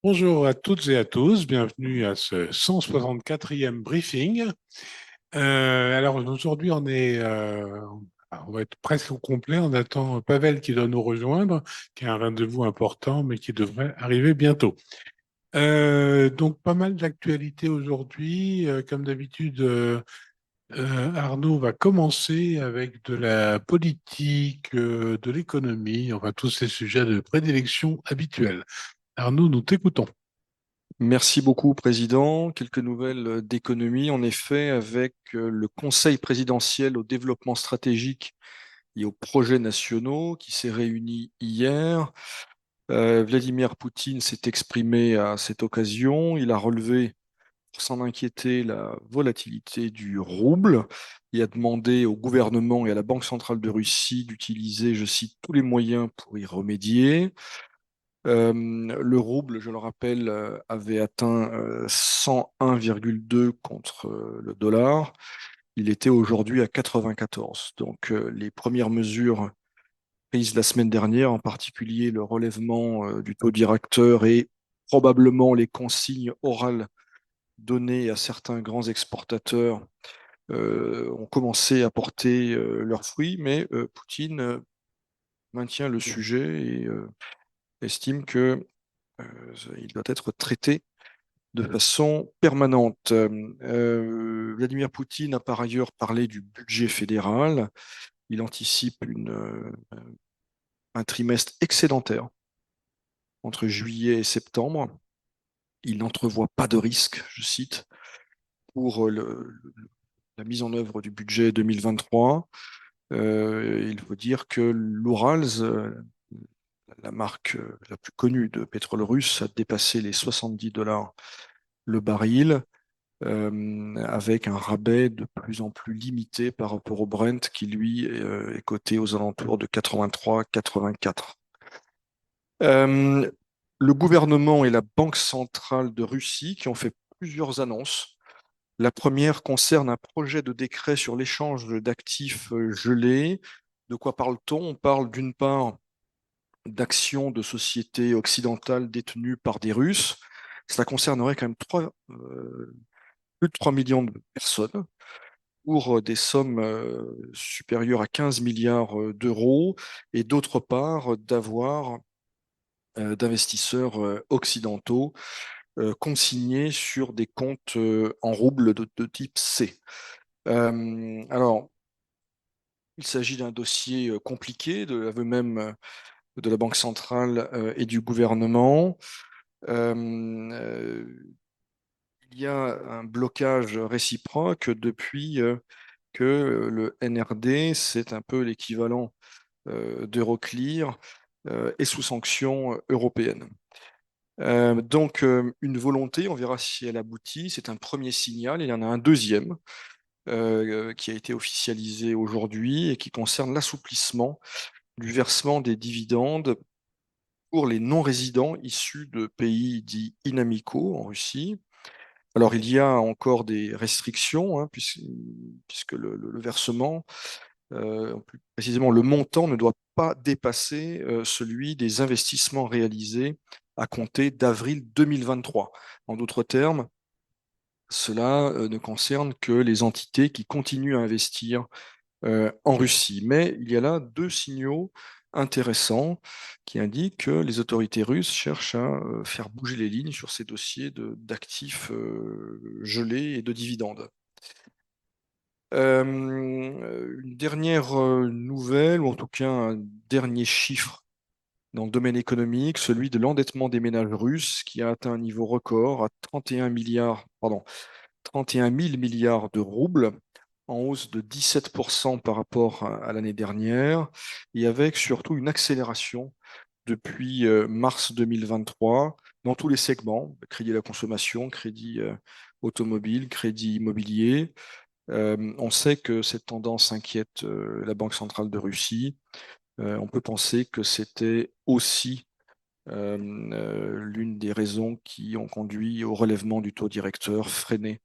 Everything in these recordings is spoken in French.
Bonjour à toutes et à tous, bienvenue à ce 164e briefing. Alors aujourd'hui on va être presque au complet, on attend Pavel qui doit nous rejoindre, qui a un rendez-vous important mais qui devrait arriver bientôt. Donc pas mal d'actualités aujourd'hui, comme d'habitude. Arnaud va commencer avec de la politique, de l'économie, enfin tous ces sujets de prédilection habituels. Arnaud, nous t'écoutons. Merci beaucoup, Président. Quelques nouvelles d'économie, en effet, avec le Conseil présidentiel au développement stratégique et aux projets nationaux qui s'est réuni hier. Vladimir Poutine s'est exprimé à cette occasion. Il a relevé, pour s'en inquiéter, la volatilité du rouble. Il a demandé au gouvernement et à la Banque centrale de Russie d'utiliser, je cite, tous les moyens pour y remédier. Le rouble, je le rappelle, avait atteint 101,2 contre le dollar. Il était aujourd'hui à 94. Donc, les premières mesures prises la semaine dernière, en particulier le relèvement du taux directeur et probablement les consignes orales données à certains grands exportateurs, ont commencé à porter leurs fruits, mais Poutine maintient le sujet et estime que il doit être traité de façon permanente. Vladimir Poutine a par ailleurs parlé du budget fédéral. Il anticipe un trimestre excédentaire entre juillet et septembre. Il n'entrevoit pas de risque, je cite, pour la mise en œuvre du budget 2023. Il faut dire que l'Urals, la marque la plus connue de pétrole russe, a dépassé les 70 dollars le baril, avec un rabais de plus en plus limité par rapport au Brent qui, lui, est coté aux alentours de 83-84. Euh, le gouvernement et la Banque centrale de Russie qui ont fait plusieurs annonces. La première concerne un projet de décret sur l'échange d'actifs gelés. De quoi parle-t-on? On parle d'une part d'actions de sociétés occidentales détenues par des Russes. Cela concernerait quand même plus de 3 millions de personnes pour des sommes supérieures à 15 milliards d'euros, et d'autre part d'avoir d'investisseurs occidentaux consignés sur des comptes en roubles de type C. Alors, il s'agit d'un dossier compliqué, de l'aveu même de la Banque centrale et du gouvernement. Euh, euh, il y a un blocage réciproque depuis que le NRD, c'est un peu l'équivalent d'Euroclear, est sous sanction européenne. Donc, une volonté, on verra si elle aboutit, c'est un premier signal. Il y en a un deuxième qui a été officialisé aujourd'hui et qui concerne l'assouplissement du versement des dividendes pour les non-résidents issus de pays dits inamicaux en Russie. Alors, il y a encore des restrictions, hein, puisque le versement, plus précisément le montant, ne doit pas dépasser celui des investissements réalisés à compter d'avril 2023. En d'autres termes, cela ne concerne que les entités qui continuent à investir en Russie. Mais il y a là deux signaux intéressants qui indiquent que les autorités russes cherchent à faire bouger les lignes sur ces dossiers d'actifs gelés et de dividendes. Une dernière nouvelle, ou en tout cas un dernier chiffre dans le domaine économique, celui de l'endettement des ménages russes qui a atteint un niveau record à 31 milliards, pardon, 31 000 milliards de roubles, en hausse de 17% par rapport à l'année dernière, et avec surtout une accélération depuis mars 2023 dans tous les segments, crédit à la consommation, crédit automobile, crédit immobilier. On sait que cette tendance inquiète la Banque centrale de Russie. On peut penser que c'était aussi l'une des raisons qui ont conduit au relèvement du taux directeur, freiner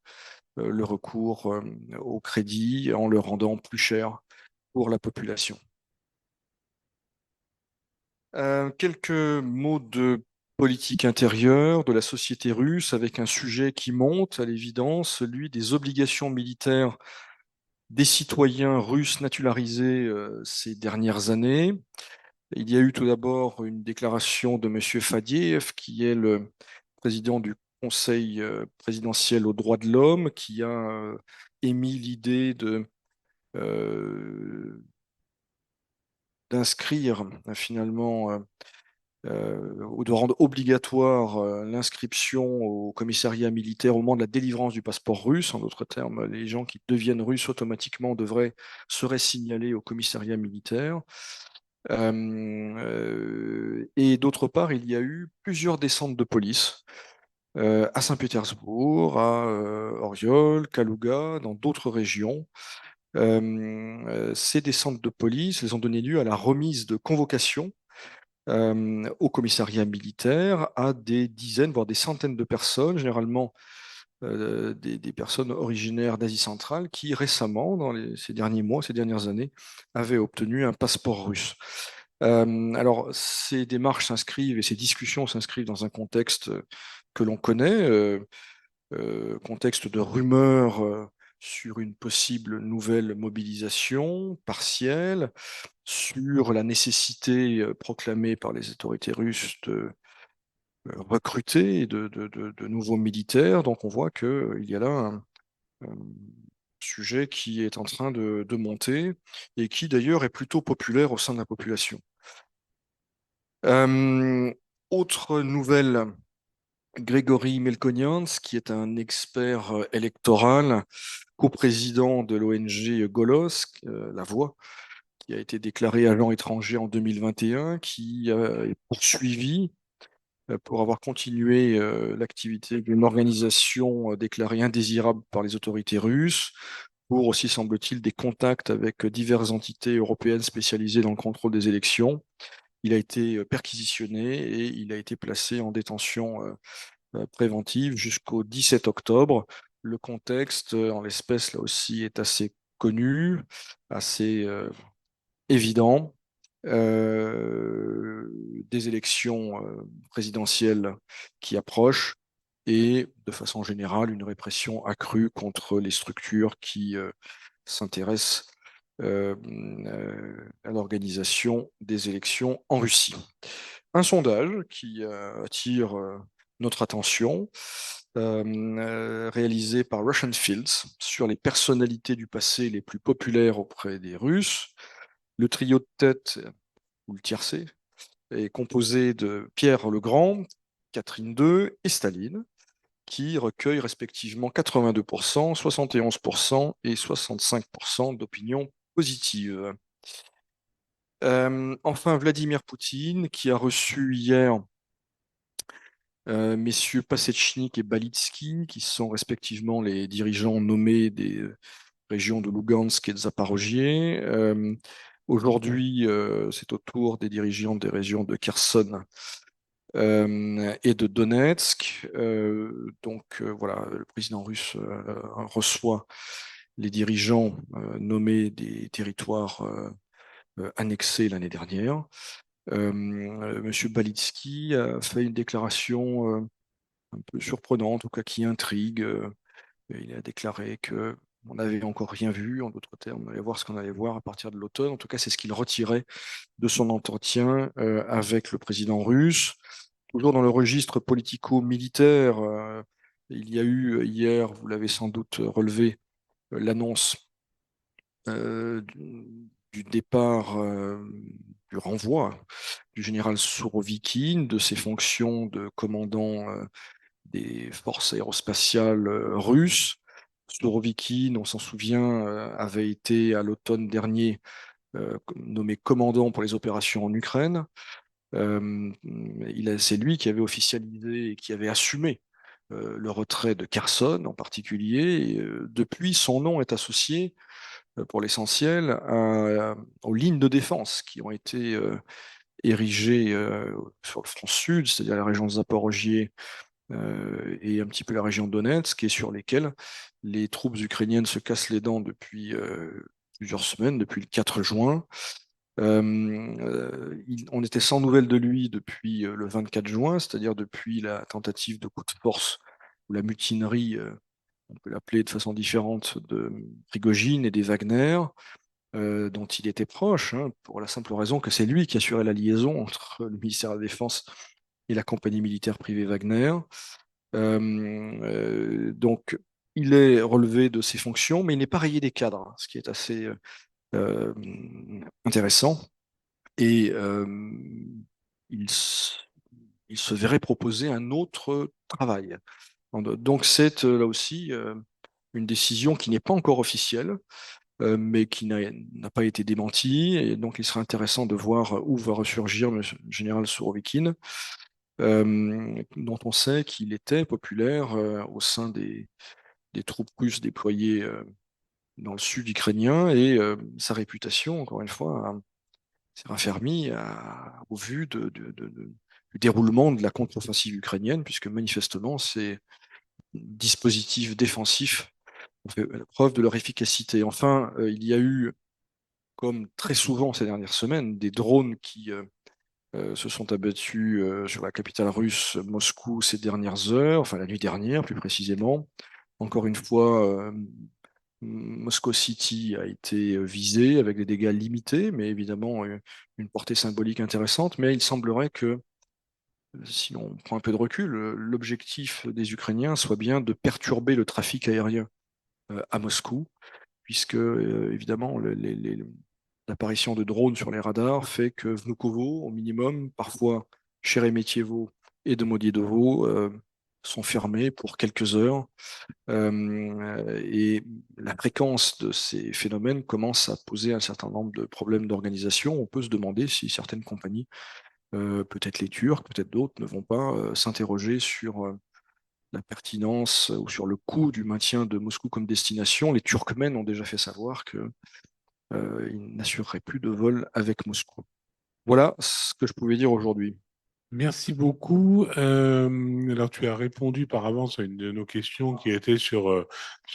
le recours au crédit en le rendant plus cher pour la population. Quelques mots de politique intérieure de la société russe, avec un sujet qui monte à l'évidence, celui des obligations militaires des citoyens russes naturalisés ces dernières années. Il y a eu tout d'abord une déclaration de M. Fadiev, qui est le président du Conseil présidentiel aux droits de l'homme, qui a émis l'idée d'inscrire finalement ou de rendre obligatoire l'inscription au commissariat militaire au moment de la délivrance du passeport russe. En d'autres termes, les gens qui deviennent russes automatiquement seraient signalés au commissariat militaire. Et d'autre part, il y a eu plusieurs descentes de police à Saint-Pétersbourg, à Oriol, Kalouga, dans d'autres régions. Ces descentes de police, elles ont donné lieu à la remise de convocations au commissariat militaire à des dizaines, voire des centaines de personnes, généralement des personnes originaires d'Asie centrale qui récemment, ces derniers mois, ces dernières années, avaient obtenu un passeport russe. Alors, ces démarches s'inscrivent et ces discussions s'inscrivent dans un contexte que l'on connaît, contexte de rumeurs sur une possible nouvelle mobilisation partielle, sur la nécessité proclamée par les autorités russes de recruter de nouveaux militaires. Donc on voit qu'il y a là un sujet qui est en train de monter et qui d'ailleurs est plutôt populaire au sein de la population. Autre nouvelle, Grégory Melkonians, qui est un expert électoral, coprésident de l'ONG Golos, La Voix, qui a été déclaré agent étranger en 2021, qui est poursuivi pour avoir continué l'activité d'une organisation déclarée indésirable par les autorités russes, pour aussi, semble-t-il, des contacts avec diverses entités européennes spécialisées dans le contrôle des élections. Il a été perquisitionné et il a été placé en détention préventive jusqu'au 17 octobre. Le contexte, en l'espèce, là aussi, est assez connu, assez évident. Des élections présidentielles qui approchent et, de façon générale, une répression accrue contre les structures qui s'intéressent à l'organisation des élections en Russie. Un sondage qui attire notre attention, réalisé par Russian Fields sur les personnalités du passé les plus populaires auprès des Russes. Le trio de tête, ou le tiercé, est composé de Pierre le Grand, Catherine II et Staline, qui recueillent respectivement 82%, 71% et 65% d'opinions positives. Enfin, Vladimir Poutine, qui a reçu hier messieurs Pasechnik et Balitsky, qui sont respectivement les dirigeants nommés des régions de Lugansk et de Zaporogie. Aujourd'hui, c'est au tour des dirigeants des régions de Kherson et de Donetsk. Voilà, le président russe reçoit les dirigeants nommés des territoires annexés l'année dernière. Monsieur Balitsky a fait une déclaration un peu surprenante, en tout cas qui intrigue. Il a déclaré que on n'avait encore rien vu, en d'autres termes, on allait voir ce qu'on allait voir à partir de l'automne. En tout cas, c'est ce qu'il retirait de son entretien avec le président russe. Toujours dans le registre politico-militaire, il y a eu hier, vous l'avez sans doute relevé, l'annonce du départ, du renvoi du général Sourovikine de ses fonctions de commandant des forces aérospatiales russes. Sourovikine, on s'en souvient, avait été à l'automne dernier nommé commandant pour les opérations en Ukraine. C'est lui qui avait officialisé et qui avait assumé le retrait de Kherson en particulier. Et, depuis, son nom est associé, pour l'essentiel, aux lignes de défense qui ont été érigées sur le front sud, c'est-à-dire la région de Zaporogie et un petit peu la région de Donetsk, et sur lesquelles les troupes ukrainiennes se cassent les dents depuis plusieurs semaines, depuis le 4 juin. On était sans nouvelles de lui depuis le 24 juin, c'est-à-dire depuis la tentative de coup de force ou la mutinerie, on peut l'appeler de façon différente, de Prigojine et des Wagner, dont il était proche, hein, pour la simple raison que c'est lui qui assurait la liaison entre le ministère de la Défense et la compagnie militaire privée Wagner. Donc, il est relevé de ses fonctions, mais il n'est pas rayé des cadres, hein, ce qui est assez euh, intéressant. Et il, s- il se verrait proposer un autre travail. Donc, c'est là aussi une décision qui n'est pas encore officielle, mais qui n'a pas été démentie. Et donc, il serait intéressant de voir où va ressurgir le général Sourovikine, dont on sait qu'il était populaire au sein des troupes russes déployées dans le sud ukrainien, et sa réputation, encore une fois, s'est raffermie au vu du déroulement de la contre-offensive ukrainienne, puisque manifestement, ces dispositifs défensifs ont fait la preuve de leur efficacité. Enfin, il y a eu, comme très souvent ces dernières semaines, des drones qui se sont abattus sur la capitale russe, Moscou, ces dernières heures, enfin la nuit dernière plus précisément. Encore une fois, Moscow City a été visée avec des dégâts limités, mais évidemment une portée symbolique intéressante. Mais il semblerait que, si on prend un peu de recul, l'objectif des Ukrainiens soit bien de perturber le trafic aérien à Moscou, puisque évidemment l'apparition de drones sur les radars fait que Vnukovo, au minimum, parfois Sheremetyevo et Domodedovo sont fermés pour quelques heures. Et la fréquence de ces phénomènes commence à poser un certain nombre de problèmes d'organisation. On peut se demander si certaines compagnies, peut-être les Turcs, peut-être d'autres, ne vont pas s'interroger sur la pertinence ou sur le coût du maintien de Moscou comme destination. Les Turkmènes ont déjà fait savoir qu'ils n'assureraient plus de vol avec Moscou. Voilà ce que je pouvais dire aujourd'hui. Merci beaucoup. Alors, tu as répondu par avance à une de nos questions qui était sur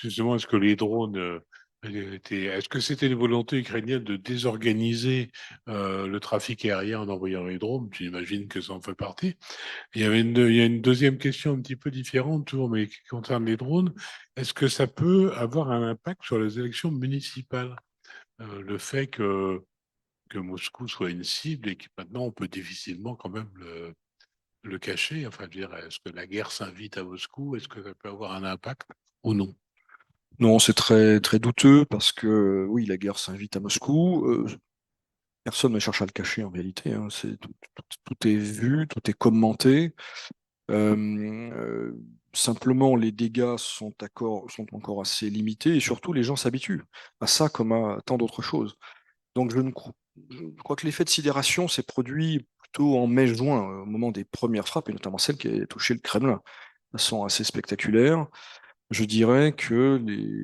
justement est-ce que les drones est-ce que c'était une volonté ukrainienne de désorganiser le trafic aérien en envoyant les drones? J'imagine que ça en fait partie. Il y a une deuxième question un petit peu différente, toujours, mais qui concerne les drones. Est-ce que ça peut avoir un impact sur les élections municipales? Le fait que Moscou soit une cible et que maintenant on peut difficilement quand même le cacher. Enfin, je veux dire, est-ce que la guerre s'invite à Moscou? Est-ce que ça peut avoir un impact ou non? Non, c'est très, très douteux parce que oui, la guerre s'invite à Moscou. Personne ne cherche à le cacher en réalité, hein. Tout est vu, tout est commenté. Euh, euh, Simplement, les dégâts sont encore assez limités et surtout, les gens s'habituent à ça comme à tant d'autres choses. Donc, je crois que l'effet de sidération s'est produit plutôt en mai-juin, au moment des premières frappes, et notamment celle qui a touché le Kremlin, de façon assez spectaculaire. Je dirais que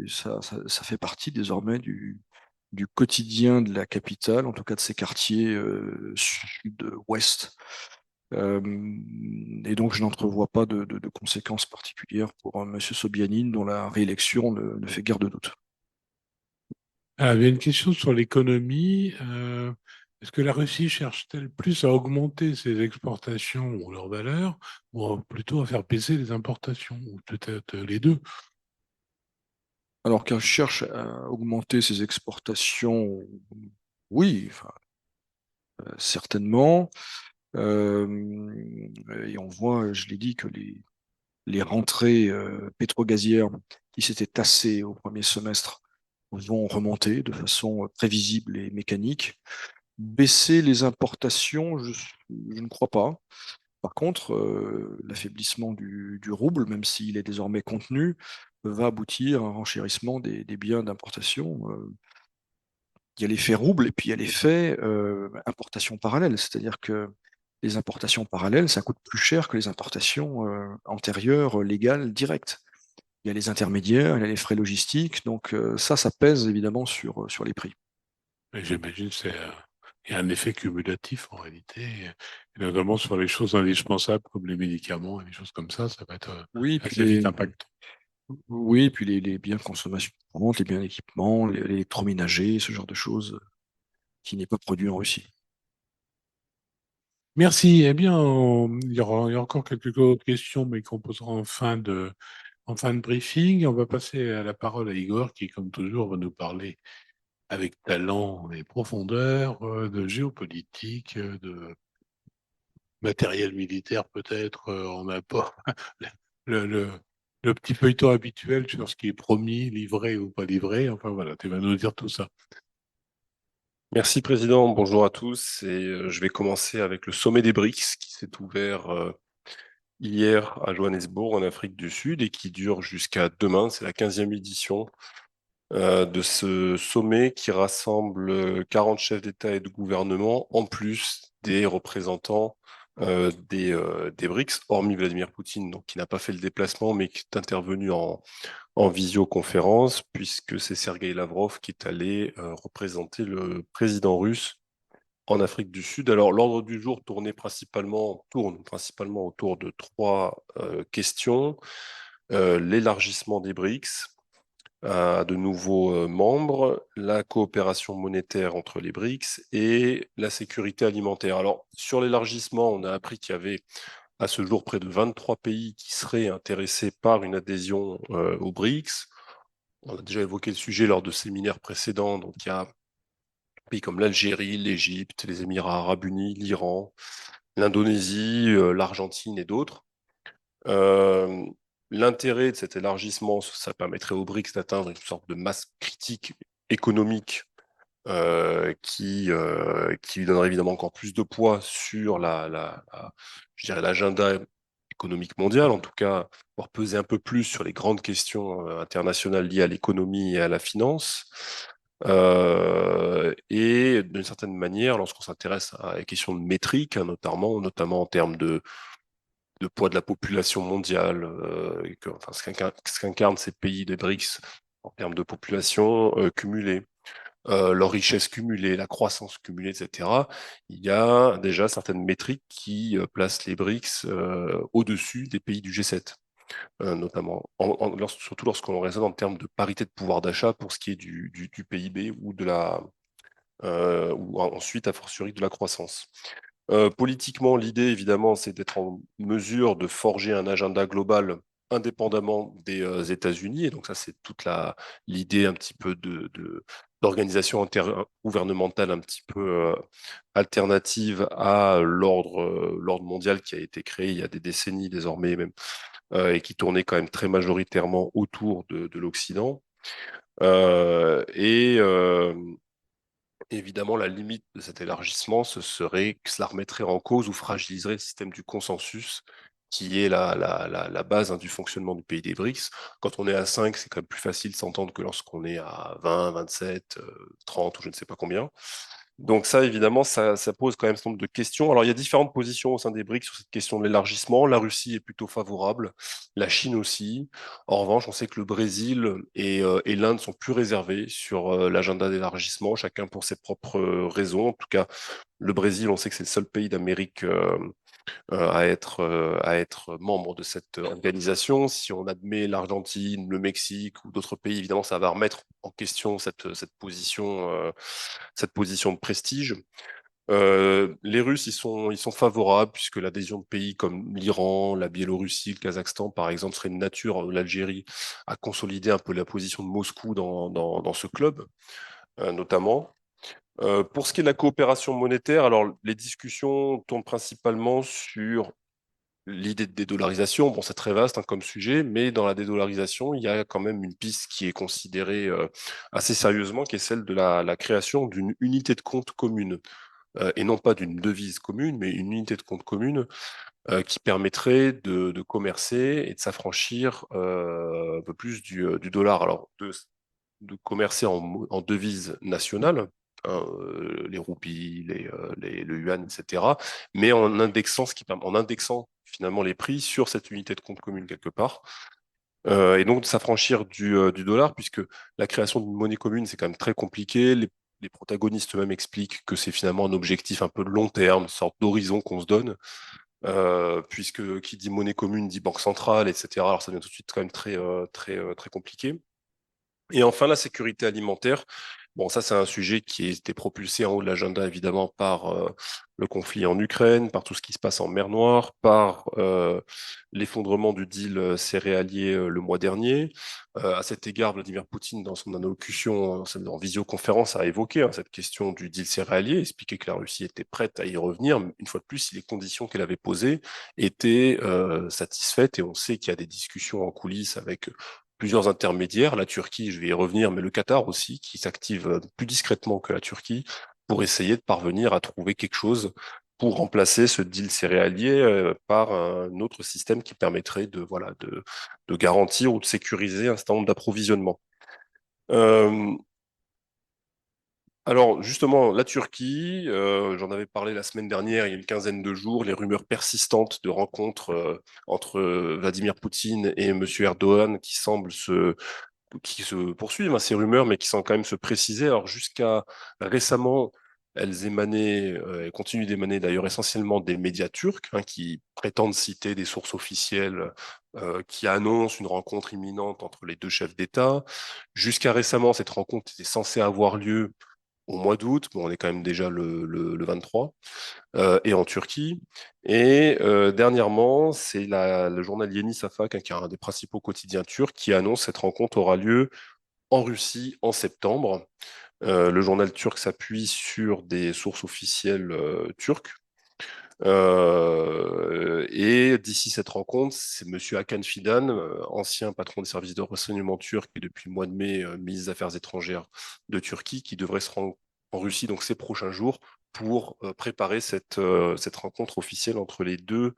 ça fait partie désormais du quotidien de la capitale, en tout cas de ses quartiers sud-ouest. Euh, et donc, je n'entrevois pas de conséquences particulières pour M. Sobyanin, dont la réélection ne fait guère de doute. Ah, il y a une question sur l'économie. Est-ce que la Russie cherche-t-elle plus à augmenter ses exportations ou leur valeur, ou plutôt à faire baisser les importations, ou peut-être les deux? Alors qu'elle cherche à augmenter ses exportations, oui, enfin, certainement. Euh, et on voit, je l'ai dit, que les rentrées pétrogazières qui s'étaient tassées au premier semestre vont remonter de façon prévisible et mécanique. Baisser les importations, je ne crois pas. Par contre, l'affaiblissement du rouble, même s'il est désormais contenu, va aboutir à un renchérissement des biens d'importation. Il y a l'effet rouble et puis il y a l'effet importation parallèle, c'est-à-dire que les importations parallèles, ça coûte plus cher que les importations antérieures, légales, directes. Il y a les intermédiaires, il y a les frais logistiques, donc ça pèse évidemment sur les prix. Et j'imagine que il y a un effet cumulatif en réalité, et notamment sur les choses indispensables comme les médicaments et les choses comme ça va être Oui, puis assez vite impactant. oui, puis les biens de consommation courantes, les biens d'équipement, l'électroménager, ce genre de choses qui n'est pas produit en Russie. Merci. Eh bien, il y a encore quelques autres questions, mais qu'on posera en fin de briefing. On va passer à la parole à Igor, qui, comme toujours, va nous parler avec talent et profondeur de géopolitique, de matériel militaire peut-être. On n'a pas le, le, le petit feuilleton habituel sur ce qui est promis, livré ou pas livré. Enfin voilà, tu vas nous dire tout ça. Merci Président, bonjour à tous. Je vais commencer avec le sommet des BRICS qui s'est ouvert hier à Johannesburg en Afrique du Sud et qui dure jusqu'à demain. C'est la 15e édition de ce sommet qui rassemble 40 chefs d'État et de gouvernement, en plus des représentants des BRICS, hormis Vladimir Poutine, donc qui n'a pas fait le déplacement, mais qui est intervenu en visioconférence, puisque c'est Sergueï Lavrov qui est allé représenter le président russe en Afrique du Sud. Alors, l'ordre du jour tourne principalement autour de trois questions. L'élargissement des BRICS à de nouveaux membres, la coopération monétaire entre les BRICS et la sécurité alimentaire. Alors, sur l'élargissement, on a appris qu'il y avait à ce jour près de 23 pays qui seraient intéressés par une adhésion aux BRICS. On a déjà évoqué le sujet lors de séminaires précédents. Donc, il y a des pays comme l'Algérie, l'Égypte, les Émirats arabes unis, l'Iran, l'Indonésie, l'Argentine et d'autres. Euh, L'intérêt de cet élargissement, ça permettrait aux BRICS d'atteindre une sorte de masse critique économique qui lui donnerait évidemment encore plus de poids sur je dirais l'agenda économique mondial, en tout cas, pour peser un peu plus sur les grandes questions internationales liées à l'économie et à la finance. Et d'une certaine manière, lorsqu'on s'intéresse à la question de métrique, hein, notamment en termes de poids de la population mondiale, enfin, ce qu'incarnent ces pays des BRICS en termes de population cumulée, leur richesse cumulée, la croissance cumulée, etc. Il y a déjà certaines métriques qui placent les BRICS au-dessus des pays du G7, notamment, surtout lorsqu'on raisonne en termes de parité de pouvoir d'achat pour ce qui est du PIB ou ensuite, a fortiori, de la croissance. Politiquement, l'idée, évidemment, c'est d'être en mesure de forger un agenda global indépendamment des États-Unis. Et donc ça, c'est toute l'idée un petit peu d'organisation intergouvernementale un petit peu alternative à l'ordre mondial qui a été créé il y a des décennies désormais même, et qui tournait quand même très majoritairement autour de l'Occident. Et évidemment, la limite de cet élargissement, ce serait que cela remettrait en cause ou fragiliserait le système du consensus, qui est la base, hein, du fonctionnement du pays des BRICS. Quand on est à 5, c'est quand même plus facile de s'entendre que lorsqu'on est à 20, 27, 30 ou je ne sais pas combien. Donc ça, évidemment, ça pose quand même un certain nombre de questions. Alors, il y a différentes positions au sein des BRICS sur cette question de l'élargissement. La Russie est plutôt favorable, la Chine aussi. En revanche, on sait que le Brésil et l'Inde sont plus réservés sur l'agenda d'élargissement, chacun pour ses propres raisons. En tout cas, le Brésil, on sait que c'est le seul pays d'Amérique à être membre de cette organisation. Si on admet l'Argentine, le Mexique ou d'autres pays, évidemment, ça va remettre en question cette position de prestige. Les Russes, ils sont favorables puisque l'adhésion de pays comme l'Iran, la Biélorussie, le Kazakhstan, par exemple, serait une nature, l'Algérie, à consolider un peu la position de Moscou dans ce club, notamment. Pour ce qui est de la coopération monétaire, alors les discussions tournent principalement sur l'idée de dédollarisation. Bon, c'est très vaste, hein, comme sujet, mais dans la dédollarisation, il y a quand même une piste qui est considérée assez sérieusement, qui est celle de la création d'une unité de compte commune, et non pas d'une devise commune, mais une unité de compte commune qui permettrait de commercer et de s'affranchir un peu plus du dollar. Alors, de commercer en devise nationale, hein, les roupies, le yuan, etc., mais en indexant finalement les prix sur cette unité de compte commune quelque part. Et donc de s'affranchir du dollar, puisque la création d'une monnaie commune, c'est quand même très compliqué. Les protagonistes eux-mêmes expliquent que c'est finalement un objectif un peu de long terme, une sorte d'horizon qu'on se donne, puisque qui dit monnaie commune dit banque centrale, etc. Alors ça devient tout de suite quand même très compliqué. Et enfin, la sécurité alimentaire, Bon, ça, c'est un sujet qui a été propulsé en haut de l'agenda, évidemment, par le conflit en Ukraine, par tout ce qui se passe en mer Noire, par l'effondrement du deal céréalier le mois dernier. À cet égard, Vladimir Poutine, dans son allocution en visioconférence, a évoqué cette question du deal céréalier, expliqué que la Russie était prête à y revenir, mais une fois de plus, si les conditions qu'elle avait posées étaient satisfaites, et on sait qu'il y a des discussions en coulisses avec plusieurs intermédiaires, la Turquie, je vais y revenir, mais le Qatar aussi, qui s'active plus discrètement que la Turquie, pour essayer de parvenir à trouver quelque chose pour remplacer ce deal céréalier par un autre système qui permettrait de garantir ou de sécuriser un certain nombre d'approvisionnements. Alors justement, la Turquie, j'en avais parlé la semaine dernière, il y a une quinzaine de jours, les rumeurs persistantes de rencontres entre Vladimir Poutine et M. Erdogan qui se poursuivent, ces rumeurs, mais qui semblent quand même se préciser. Alors jusqu'à récemment, elles continuent d'émaner d'ailleurs essentiellement des médias turcs, qui prétendent citer des sources officielles qui annoncent une rencontre imminente entre les deux chefs d'État. Jusqu'à récemment, cette rencontre était censée avoir lieu au mois d'août, bon, on est quand même déjà le 23, et en Turquie. Et dernièrement, c'est le journal Yeni Şafak, qui est un des principaux quotidiens turcs, qui annonce cette rencontre aura lieu en Russie en septembre. Le journal turc s'appuie sur des sources officielles turques. Et d'ici cette rencontre, c'est M. Hakan Fidan, ancien patron des services de renseignement turcs et depuis le mois de mai, ministre des Affaires étrangères de Turquie, qui devrait se rendre en Russie donc ces prochains jours pour préparer cette rencontre officielle entre les deux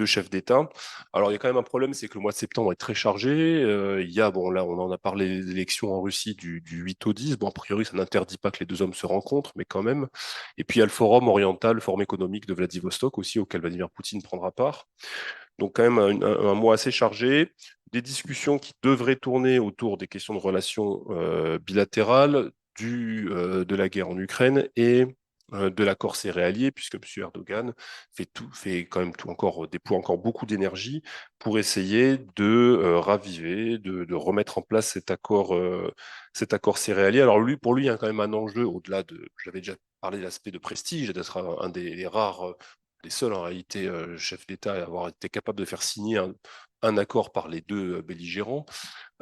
chefs d'État. Alors, il y a quand même un problème, c'est que le mois de septembre est très chargé. Il y a, bon, là, on en a parlé des élections en Russie du 8 au 10. Bon, a priori, ça n'interdit pas que les deux hommes se rencontrent, mais quand même. Et puis, il y a le forum oriental, le forum économique de Vladivostok aussi, auquel Vladimir Poutine prendra part. Donc, quand même, un mois assez chargé. Des discussions qui devraient tourner autour des questions de relations bilatérales, de la guerre en Ukraine et de l'accord céréalier, puisque M. Erdogan fait quand même déploie encore beaucoup d'énergie pour essayer de raviver, de remettre en place cet accord céréalier. Alors pour lui, il y a quand même un enjeu au-delà j'avais déjà parlé de l'aspect de prestige, d'être un des rares, les seuls en réalité chefs d'État à avoir été capable de faire signer un accord par les deux belligérants.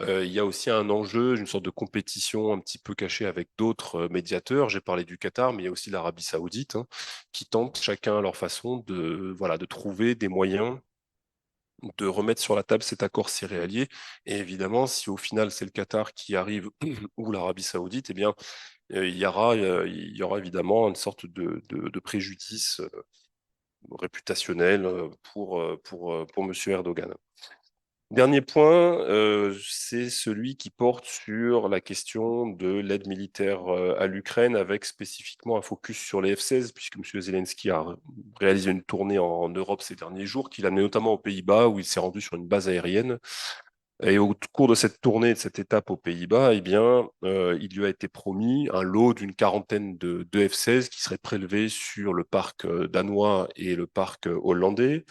Il y a aussi un enjeu, une sorte de compétition un petit peu cachée avec d'autres médiateurs. J'ai parlé du Qatar, mais il y a aussi l'Arabie Saoudite, qui tentent chacun à leur façon de trouver des moyens de remettre sur la table cet accord céréalier. Et évidemment, si au final c'est le Qatar qui arrive ou l'Arabie Saoudite, eh bien, il y aura évidemment une sorte de préjudice réputationnel pour M. Erdogan. Dernier point, c'est celui qui porte sur la question de l'aide militaire à l'Ukraine, avec spécifiquement un focus sur les F-16, puisque M. Zelensky a réalisé une tournée en Europe ces derniers jours, qu'il a mené notamment aux Pays-Bas, où il s'est rendu sur une base aérienne. Et au cours de cette tournée, de cette étape aux Pays-Bas, eh bien, il lui a été promis un lot d'une quarantaine de F-16 qui seraient prélevés sur le parc danois et le parc hollandais.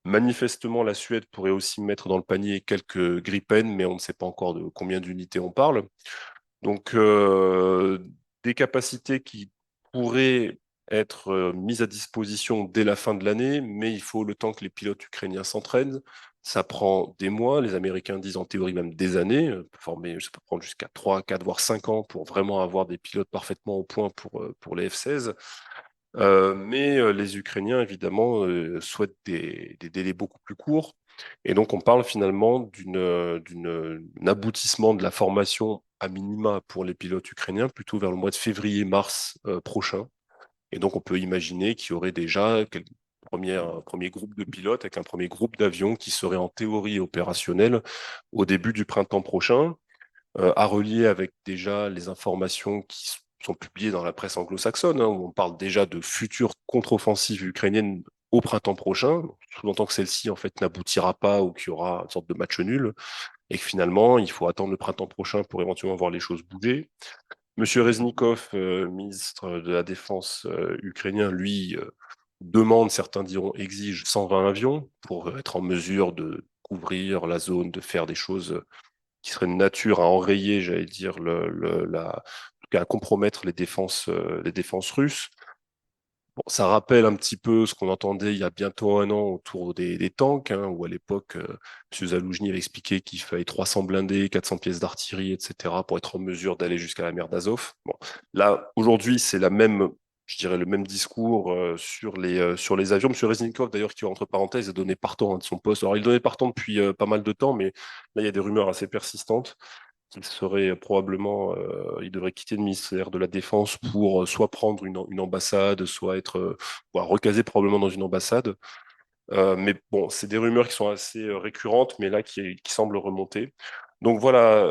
Manifestement, la Suède pourrait aussi mettre dans le panier quelques Gripen, mais on ne sait pas encore de combien d'unités on parle. Donc, des capacités qui pourraient être mises à disposition dès la fin de l'année, mais il faut le temps que les pilotes ukrainiens s'entraînent. Ça prend des mois, les Américains disent en théorie même des années, ça peut prendre jusqu'à 3, 4, voire 5 ans pour vraiment avoir des pilotes parfaitement au point pour les F-16. Mais les Ukrainiens, évidemment, souhaitent des délais beaucoup plus courts. Et donc, on parle finalement d'un aboutissement de la formation à minima pour les pilotes ukrainiens plutôt vers le mois de février-mars prochain. Et donc, on peut imaginer qu'il y aurait déjà un premier groupe de pilotes avec un premier groupe d'avions qui serait en théorie opérationnel au début du printemps prochain, à relier avec déjà les informations qui sont publiées dans la presse anglo-saxonne, où on parle déjà de futures contre-offensives ukrainiennes au printemps prochain, sous-entend que celle-ci en fait n'aboutira pas ou qu'il y aura une sorte de match nul, et que finalement il faut attendre le printemps prochain pour éventuellement voir les choses bouger. Monsieur Reznikov, ministre de la Défense ukrainien, lui demande, certains diront exige 120 avions pour être en mesure de couvrir la zone, de faire des choses qui serait de nature à enrayer, j'allais dire, à compromettre les défenses russes. Bon, ça rappelle un petit peu ce qu'on entendait il y a bientôt un an autour des tanks, hein, où à l'époque, M. Zaloujny avait expliqué qu'il fallait 300 blindés, 400 pièces d'artillerie, etc., pour être en mesure d'aller jusqu'à la mer d'Azov. Bon, là, aujourd'hui, c'est je dirais le même discours sur les avions. M. Reznikov, d'ailleurs, qui, entre parenthèses, est donné partant, hein, de son poste. Alors, il est donné partant depuis pas mal de temps, mais là, il y a des rumeurs assez persistantes qu'il serait probablement, il devrait quitter le ministère de la Défense pour soit prendre une ambassade, soit être recasé probablement dans une ambassade. Mais bon, c'est des rumeurs qui sont assez récurrentes, mais là qui semblent remonter. Donc voilà,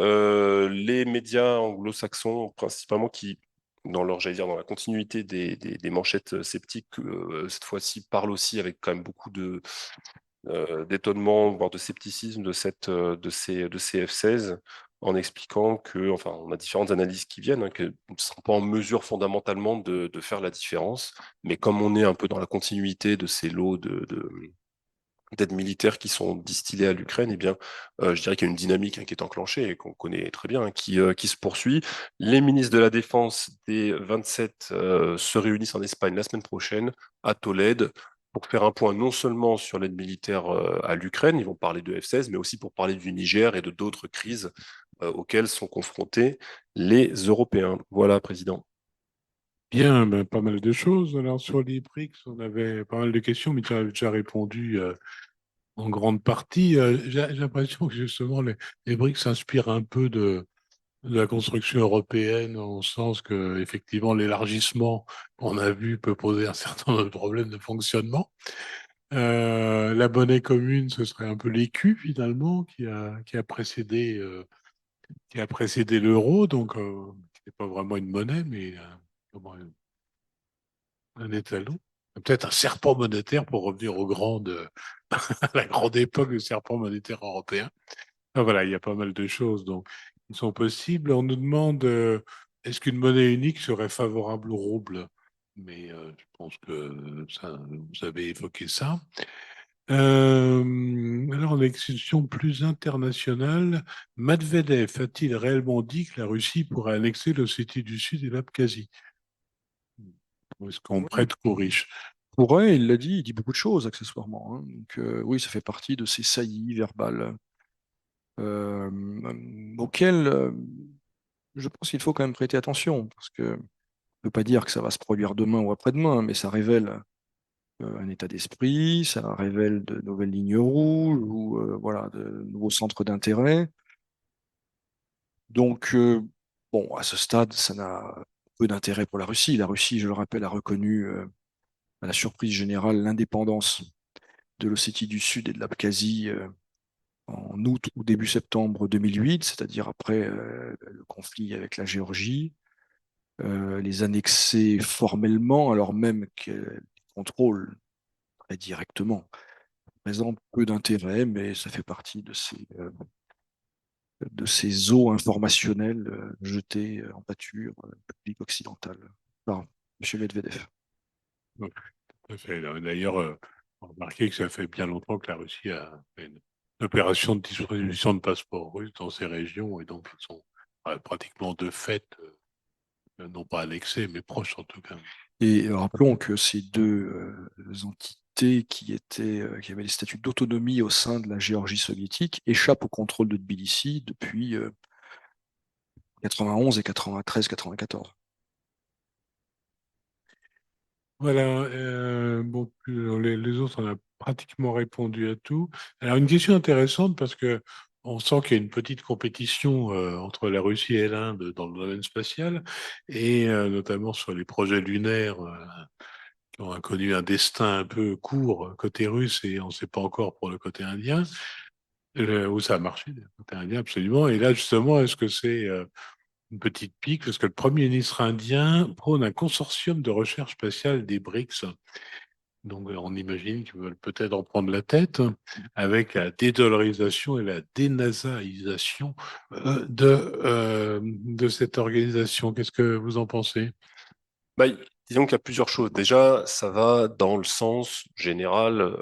les médias anglo-saxons principalement qui, j'allais dire, dans la continuité des manchettes sceptiques, cette fois-ci parlent aussi avec quand même beaucoup d'étonnement, voire de scepticisme de ces F-16, en expliquant que, enfin, on a différentes analyses qui viennent, hein, qu'elles ne seront pas en mesure fondamentalement de faire la différence. Mais comme on est un peu dans la continuité de ces lots d'aide militaire qui sont distillés à l'Ukraine, eh bien, je dirais qu'il y a une dynamique, hein, qui est enclenchée et qu'on connaît très bien, hein, qui se poursuit. Les ministres de la Défense des 27 se réunissent en Espagne la semaine prochaine, à Tolède, pour faire un point non seulement sur l'aide militaire à l'Ukraine, ils vont parler de F-16, mais aussi pour parler du Niger et de d'autres crises auxquelles sont confrontés les Européens. Voilà, Président. Bien, ben, pas mal de choses. Alors, sur les BRICS, on avait pas mal de questions, mais tu as déjà répondu en grande partie. J'ai l'impression que justement, les BRICS s'inspirent un peu de la construction européenne, en sens que, effectivement, l'élargissement qu'on a vu peut poser un certain nombre de problèmes de fonctionnement. La monnaie commune, ce serait un peu l'écu, finalement, qui a précédé l'euro, donc qui n'est pas vraiment une monnaie, mais comment, un étalon. Peut-être un serpent monétaire pour revenir à la grande époque du serpent monétaire européen. Ah, voilà, il y a pas mal de choses donc, qui sont possibles. On nous demande est-ce qu'une monnaie unique serait favorable au rouble? Mais je pense que ça, vous avez évoqué ça. Alors, une question plus internationale, Medvedev a-t-il réellement dit que la Russie pourrait annexer l'Ossétie du Sud et l'Abkhazie? Ou est-ce qu'on Oui, prête qu'aux riches? pourrait, il l'a dit, il dit beaucoup de choses accessoirement, hein. Donc, oui, ça fait partie de ces saillies verbales euh, auxquelles je pense qu'il faut quand même prêter attention, parce que ne peut pas dire que ça va se produire demain ou après-demain, mais ça révèle un état d'esprit, ça révèle de nouvelles lignes rouges ou voilà, de nouveaux centres d'intérêt. Donc, bon, à ce stade, ça n'a peu d'intérêt pour la Russie. La Russie, je le rappelle, a reconnu, à la surprise générale, l'indépendance de l'Ossétie du Sud et de l'Abkhazie en août ou début septembre 2008, c'est-à-dire après le conflit avec la Géorgie. Les annexer formellement, alors même qu'elles les contrôlent très directement, présente peu d'intérêt, mais ça fait partie de ces eaux informationnelles jetées en pâture publique occidentale par M. Medvedev. Oui, tout à fait. D'ailleurs, remarquez que ça fait bien longtemps que la Russie a fait une opération de distribution de passeports russes dans ces régions, et donc ils sont pratiquement de fait, non pas annexés, mais proches en tout cas. Et rappelons que ces deux entités qui avaient des statuts d'autonomie au sein de la Géorgie soviétique échappent au contrôle de Tbilissi depuis 91 et 93-94. Voilà, bon, les autres, on a pratiquement répondu à tout. Alors, une question intéressante parce que on sent qu'il y a une petite compétition entre la Russie et l'Inde dans le domaine spatial, et notamment sur les projets lunaires qui ont connu un destin un peu court côté russe, et on ne sait pas encore pour le côté indien, où ça a marché, le côté indien, absolument. Et là, justement, est-ce que c'est une petite pique, parce que le Premier ministre indien prône un consortium de recherche spatiale des BRICS. Donc, on imagine qu'ils veulent peut-être en prendre la tête avec la dédollarisation et la dénasaïsation de cette organisation. Qu'est-ce que vous en pensez? Bah, disons qu'il y a plusieurs choses. Déjà, ça va dans le sens général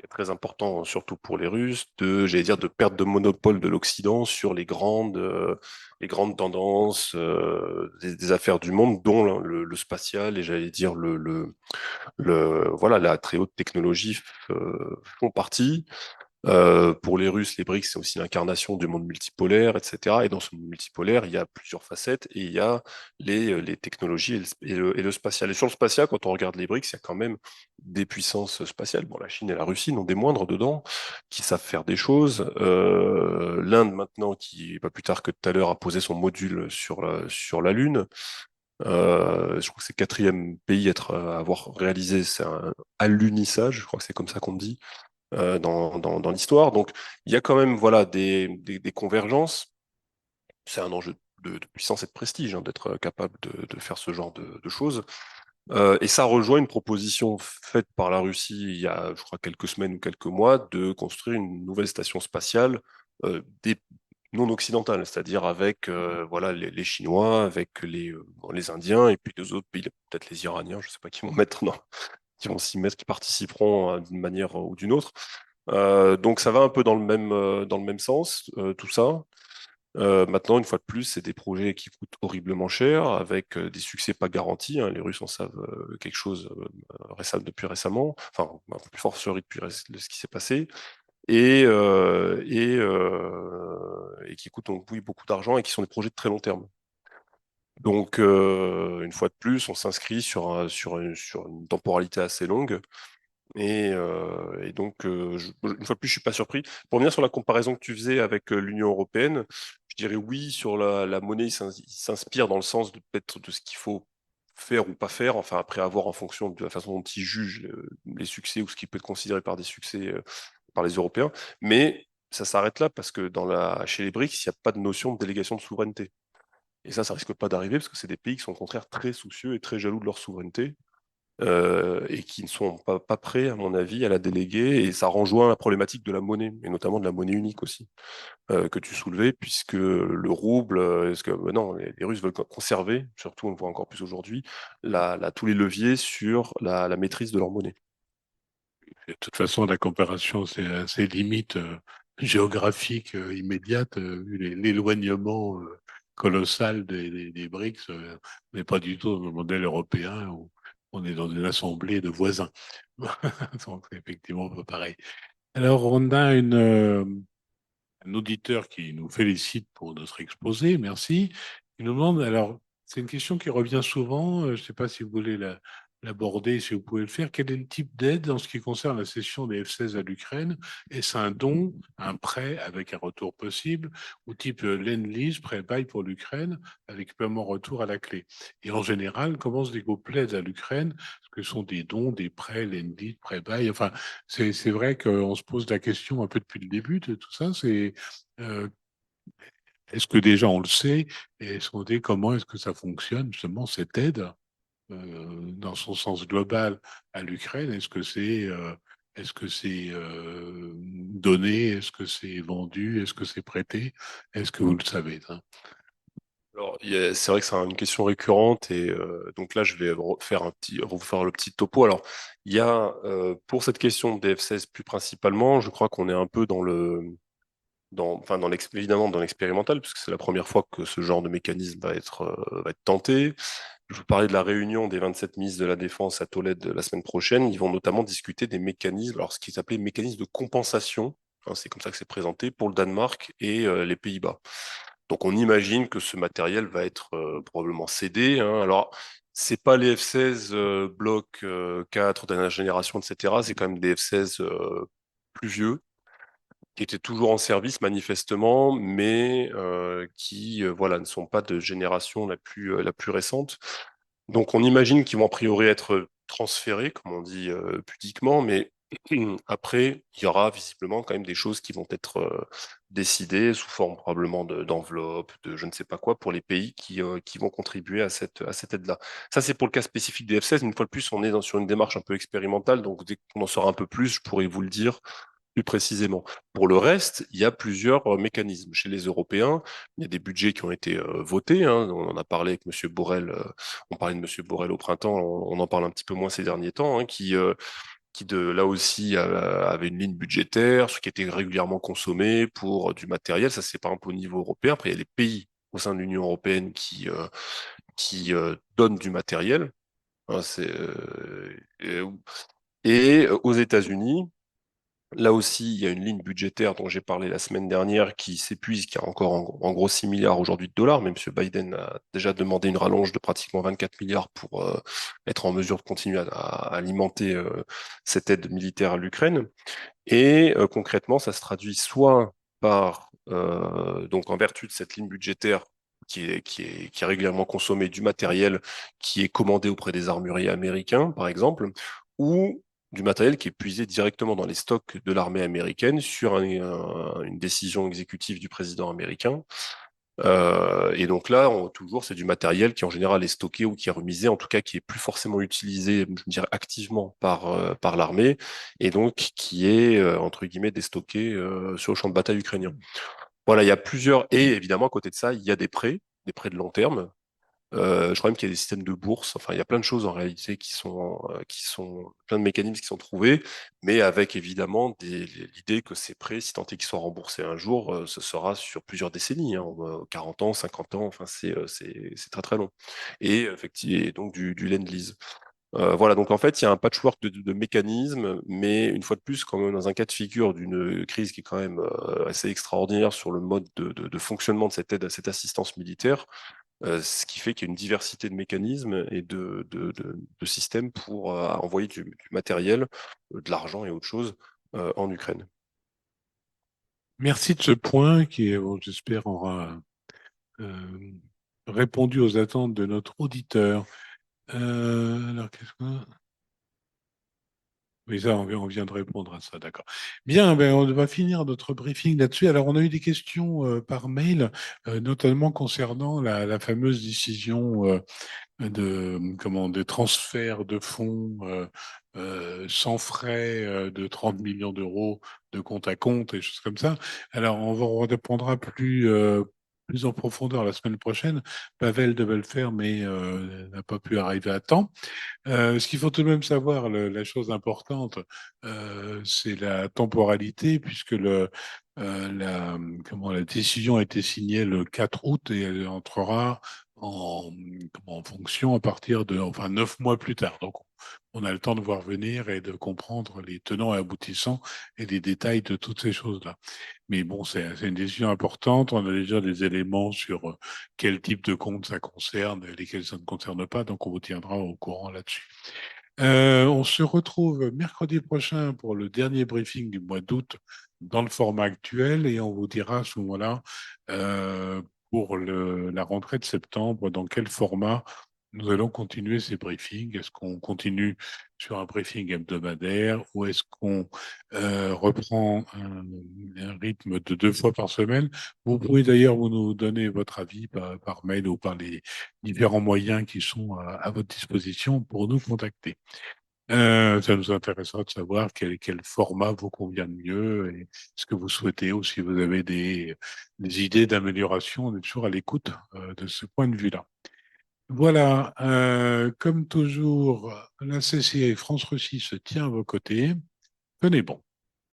est très important, surtout pour les Russes, j'allais dire, de perte de monopole de l'Occident sur les grandes tendances des affaires du monde, dont le spatial et j'allais dire voilà, la très haute technologie font partie. Pour les Russes, les BRICS, c'est aussi l'incarnation du monde multipolaire, etc. Et dans ce monde multipolaire, il y a plusieurs facettes et il y a les technologies et le spatial. Et sur le spatial, quand on regarde les BRICS, il y a quand même des puissances spatiales. Bon, la Chine et la Russie n'ont des moindres dedans, qui savent faire des choses. L'Inde, maintenant, qui, pas plus tard que tout à l'heure, a posé son module sur la Lune. Je crois que c'est le quatrième pays à avoir réalisé c'est un alunissage, je crois que c'est comme ça qu'on dit dans l'histoire. Donc, il y a quand même voilà, des convergences. C'est un enjeu de puissance et de prestige d'être capable de faire ce genre de choses. Et ça rejoint une proposition faite par la Russie il y a, je crois, quelques semaines ou quelques mois de construire une nouvelle station spatiale non occidentale, c'est-à-dire avec voilà, les Chinois, avec les Indiens et puis deux autres pays, peut-être les Iraniens, je ne sais pas qui vont mettre, non, qui vont s'y mettre, qui participeront d'une manière ou d'une autre. Donc ça va un peu dans le même sens, tout ça. Maintenant, une fois de plus, c'est des projets qui coûtent horriblement cher, avec des succès pas garantis. Les Russes en savent quelque chose depuis récemment, enfin, un peu plus fortiori depuis ce qui s'est passé, et qui coûtent donc oui, beaucoup d'argent et qui sont des projets de très long terme. Donc, une fois de plus, on s'inscrit sur une temporalité assez longue. Et donc, une fois de plus, je suis pas surpris. Pour revenir sur la comparaison que tu faisais avec l'Union européenne, je dirais oui, sur la monnaie, il s'inspire dans le sens de peut-être de ce qu'il faut faire ou pas faire, enfin après avoir en fonction de la façon dont ils jugent les succès ou ce qui peut être considéré par des succès par les Européens. Mais ça s'arrête là parce que chez les BRICS, il n'y a pas de notion de délégation de souveraineté. Et ça risque pas d'arriver parce que c'est des pays qui sont au contraire très soucieux et très jaloux de leur souveraineté et qui ne sont pas prêts, à mon avis, à la déléguer. Et ça rejoint la problématique de la monnaie, et notamment de la monnaie unique aussi, que tu soulevais, puisque le rouble, est-ce que non, les Russes veulent conserver, surtout on le voit encore plus aujourd'hui, tous les leviers sur la maîtrise de leur monnaie. De toute façon, la comparaison, c'est assez limite géographique immédiate, vu l'éloignement colossal des BRICS, on n'est pas du tout dans le modèle européen où on est dans une assemblée de voisins. Donc, c'est effectivement pas pareil. Alors, on a un auditeur qui nous félicite pour notre exposé, merci. Il nous demande, alors, c'est une question qui revient souvent, je ne sais pas si vous voulez l'aborder, si vous pouvez le faire. Quel est le type d'aide en ce qui concerne la cession des F-16 à l'Ukraine? Est-ce un don, un prêt avec un retour possible, ou type Lend-Lease, prêt-bail pour l'Ukraine, avec paiement retour à la clé? Et en général, comment se découpe l'aide à l'Ukraine? Est-ce que ce sont des dons, des prêts, Lend-Lease, prêt-bail? Enfin, c'est vrai qu'on se pose la question un peu depuis le début de tout ça. Euh, Est-ce que déjà on le sait? Et est-ce qu'on sait comment est-ce que ça fonctionne, justement, cette aide dans son sens global à l'Ukraine? Est-ce que c'est donné? Est-ce que c'est vendu? Est-ce que c'est prêté? Est-ce que vous le savez, ça? Alors, c'est vrai que c'est une question récurrente et donc là, je vais refaire le petit topo. Alors, il y a pour cette question des F-16 plus principalement, je crois qu'on est un peu évidemment dans l'expérimental, puisque c'est la première fois que ce genre de mécanisme va être tenté. Je vous parlais de la réunion des 27 ministres de la Défense à Tolède la semaine prochaine. Ils vont notamment discuter des mécanismes, alors ce qui s'appelait mécanisme de compensation, c'est comme ça que c'est présenté, pour le Danemark et les Pays-Bas. Donc on imagine que ce matériel va être probablement cédé. Alors, c'est pas les F-16 Bloc 4 dernière génération, etc. C'est quand même des F-16 plus vieux qui étaient toujours en service manifestement, mais qui voilà, ne sont pas de génération la plus récente. Donc on imagine qu'ils vont a priori être transférés, comme on dit pudiquement, mais après, il y aura visiblement quand même des choses qui vont être décidées sous forme probablement d'enveloppes, de je ne sais pas quoi, pour les pays qui vont contribuer à cette aide-là. Ça, c'est pour le cas spécifique des F-16. Une fois de plus, on est sur une démarche un peu expérimentale, donc dès qu'on en saura un peu plus, je pourrai vous le dire plus précisément. Pour le reste, il y a plusieurs mécanismes. Chez les Européens, il y a des budgets qui ont été votés. On en a parlé avec M. Borrell. On parlait de M. Borrell au printemps. On en parle un petit peu moins ces derniers temps, qui là aussi avait une ligne budgétaire, ce qui était régulièrement consommé pour du matériel. Ça, c'est par exemple au niveau européen. Après, il y a les pays au sein de l'Union européenne qui donnent du matériel. Hein, et aux États-Unis, là aussi, il y a une ligne budgétaire dont j'ai parlé la semaine dernière qui s'épuise, qui a encore en gros 6 milliards aujourd'hui de dollars, mais M. Biden a déjà demandé une rallonge de pratiquement 24 milliards pour être en mesure de continuer à alimenter cette aide militaire à l'Ukraine. Et concrètement, ça se traduit soit par, donc en vertu de cette ligne budgétaire qui est régulièrement consommée, du matériel qui est commandé auprès des armuriers américains, par exemple, ou du matériel qui est puisé directement dans les stocks de l'armée américaine sur une décision exécutive du président américain. Et donc là, toujours, c'est du matériel qui en général est stocké ou qui est remisé, en tout cas qui est plus forcément utilisé, je dirais activement par l'armée, et donc qui est entre guillemets déstocké sur le champ de bataille ukrainien. Voilà, il y a plusieurs, et évidemment à côté de ça, il y a des prêts de long terme. Je crois même qu'il y a des systèmes de bourse. Enfin, il y a plein de choses en réalité qui sont plein de mécanismes qui sont trouvés, mais avec évidemment l'idée que ces prêts, si tant est qu'ils soient remboursés un jour, ce sera sur plusieurs décennies, hein, 40 ans, 50 ans. Enfin, c'est très très long. Et effectivement, et donc du lend-lease. Voilà, donc en fait, il y a un patchwork de mécanismes, mais une fois de plus, quand même dans un cas de figure d'une crise qui est quand même assez extraordinaire sur le mode de fonctionnement de cette aide, cette assistance militaire, ce qui fait qu'il y a une diversité de mécanismes et de systèmes pour envoyer du matériel, de l'argent et autre chose en Ukraine. Merci de ce point qui, bon, j'espère, aura euh, répondu aux attentes de notre auditeur. Alors, qu'est-ce qu'on a? Oui, ça, on vient de répondre à ça, d'accord. Bien, ben, on va finir notre briefing là-dessus. Alors, on a eu des questions par mail, notamment concernant la fameuse décision de transfert de fonds sans frais de 30 millions d'euros de compte à compte et choses comme ça. Alors, on répondra plus en profondeur la semaine prochaine. Pavel devait le faire, mais n'a pas pu arriver à temps. Ce qu'il faut tout de même savoir, la chose importante, c'est la temporalité, puisque la décision a été signée le 4 août et elle entrera en fonction à partir de, enfin, 9 mois plus tard. Donc, on a le temps de voir venir et de comprendre les tenants et aboutissants et les détails de toutes ces choses-là. Mais bon, c'est une décision importante. On a déjà des éléments sur quel type de compte ça concerne et lesquels ça ne concerne pas. Donc, on vous tiendra au courant là-dessus. On se retrouve mercredi prochain pour le dernier briefing du mois d'août dans le format actuel et on vous dira à ce moment-là pour la rentrée de septembre dans quel format nous allons continuer ces briefings. Est-ce qu'on continue sur un briefing hebdomadaire ou est-ce qu'on reprend un rythme de 2 fois par semaine? Vous pouvez d'ailleurs vous nous donner votre avis par mail ou par les différents moyens qui sont à votre disposition pour nous contacter. Ça nous intéressera de savoir quel format vous convient le mieux et ce que vous souhaitez ou si vous avez des idées d'amélioration. On est toujours à l'écoute de ce point de vue-là. Voilà, comme toujours, la CCA France Russie se tient à vos côtés. Tenez bon.